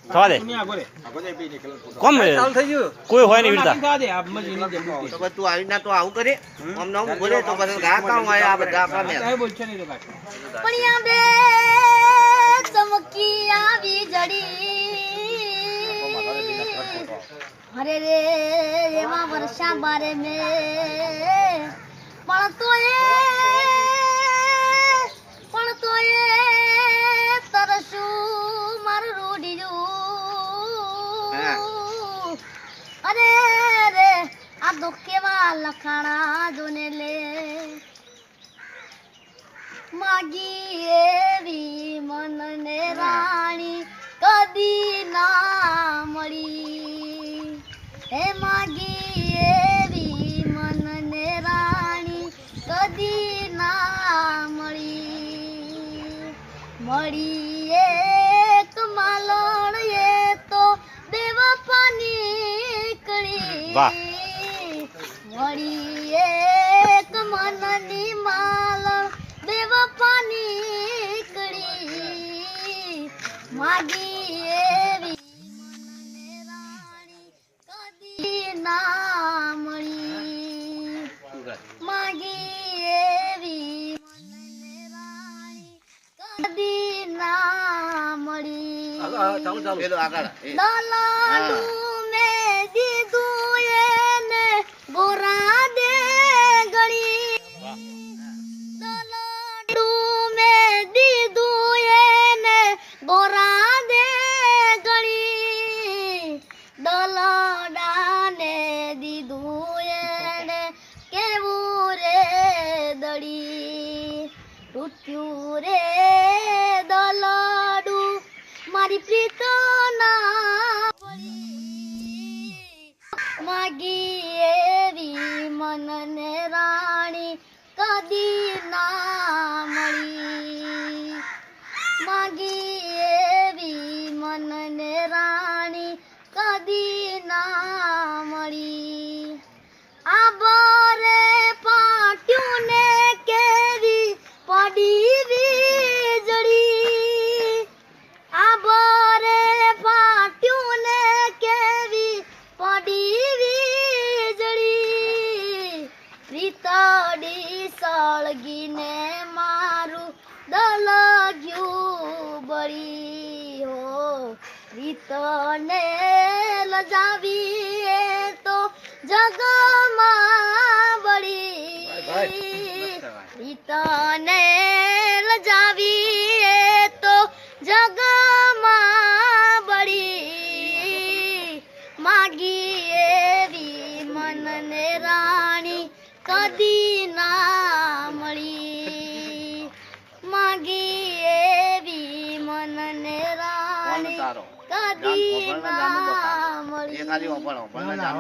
થવા દે કોમ કોઈ હોય નહીં વિરતા તો તું આવી ના તો આવું કરે આમ ના હું બોલે તો પછી ઘા કામ હોય આ બધા આપણા મે પણિયા બે ચમકી આવી જડી અરે રે એવા વર્ષા બારે મે પણ તોય તરસું મારું રૂડિયું અરે રે આ તો કેવા લખાણા જોને લે માગી એવી મનને રાણી કદી ના મળી હે માગી એવી મનને રાણી કદી ના મળી એક માલણ એ તો બેવફાની કળી મળી એક મનની માલણ બેવફાની કળી માગી એવી મનને રાણી કદી ના મળી માગી એવી મનને રાણી કદી ના મળી દલાલું મે દીધું એને ગોરા દે ગળી દલાલું મે દીધું એને ગોરા દે ગળી દલડાને દીધું એને કેવું રે દળી તૂટ્યું રે દલડું મારી પ્રીત ના પડી માગી એવી મનને રાણી કદી ના મળી માગી એવી મનને રાણી કદી ના મળી આ બરે પાટ્યું ને કેવી પડી વીજળી આ બરે પાટ્યું ને કેવી પડી વીજળી પ્રીતડી સળગીને મારું દલગ્યું બળી હો પ્રીતને લજાવી તો જગમાં બળી પ્રીતને લજાવી તો જગમાં બળી માગી એવી મનને રાણી કદી ના મળી માગી એવી મનને રાણી કદી ના મળી